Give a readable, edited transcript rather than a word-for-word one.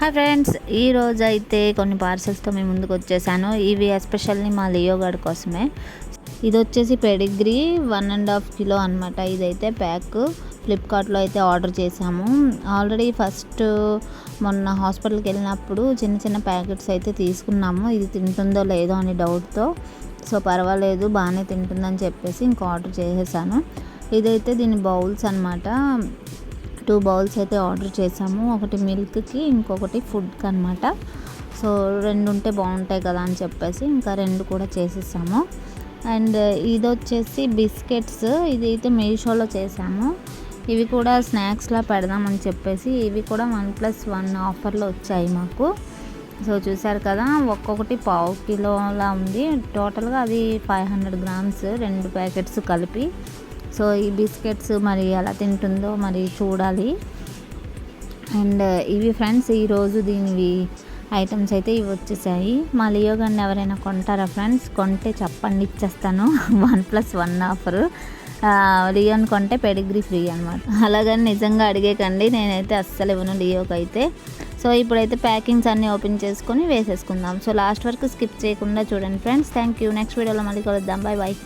Hi friends, ఈరోజు అయితే కొన్ని పార్సెల్స్తో మేము ముందుకు వచ్చేసాను. ఇవి ఎస్పెషల్లీ మా లియో గార్డ్ కోసమే. ఇది వచ్చేసి పెడిగ్రీ 1.5 కిలో అనమాట. ఇదైతే ప్యాక్ ఫ్లిప్కార్ట్లో అయితే ఆర్డర్ చేసాము. ఆల్రెడీ ఫస్ట్ మొన్న హాస్పిటల్కి వెళ్ళినప్పుడు చిన్న చిన్న ప్యాకెట్స్ అయితే తీసుకున్నాము. ఇది తింటుందో లేదో అని డౌట్తో. సో పర్వాలేదు, బాగానే తింటుందని చెప్పేసి ఇంకా ఆర్డర్ చేసేసాను. ఇదైతే దీని బౌల్స్ అనమాట. 2 బౌల్స్ అయితే ఆర్డర్ చేసాము. ఒకటి మిల్క్కి, ఇంకొకటి ఫుడ్కి అనమాట. సో 2 ఉంటే బాగుంటాయి కదా అని చెప్పేసి ఇంకా 2 కూడా చేసేసాము. అండ్ ఇది వచ్చేసి బిస్కెట్స్. ఇది అయితే మీషోలో చేసాము. ఇవి కూడా స్నాక్స్లా పెడదామని చెప్పేసి ఇవి కూడా 1+1 ఆఫర్లో వచ్చాయి మాకు. సో చూసారు కదా, ఒక్కొక్కటి 1/2 కిలోలా ఉంది. టోటల్గా అది 500 గ్రామ్స్ 2 ప్యాకెట్స్ కలిపి. సో ఈ బిస్కెట్స్ మరి ఎలా తింటుందో మరి చూడాలి. అండ్ ఇవి ఫ్రెండ్స్ ఈరోజు దీనివి ఐటమ్స్ అయితే ఇవి వచ్చేసాయి. మా లియో గారిని ఎవరైనా కొంటారా ఫ్రెండ్స్? కొంటే చెప్పండి, ఇచ్చేస్తాను. 1+1 ఆఫరు. లియోని కొంటే పెడిగ్రీ ఫ్రీ అనమాట. అలాగని నిజంగా అడిగేకండి, నేనైతే అస్సలు ఇవ్వను లియోకి అయితే. సో ఇప్పుడైతే ప్యాకింగ్స్ అన్నీ ఓపెన్ చేసుకొని వేసేసుకుందాం. సో లాస్ట్ వరకు స్కిప్ చేయకుండా చూడండి ఫ్రెండ్స్. Thank you. నెక్స్ట్ వీడియోలో మళ్ళీ కలుద్దాం. Bye bye.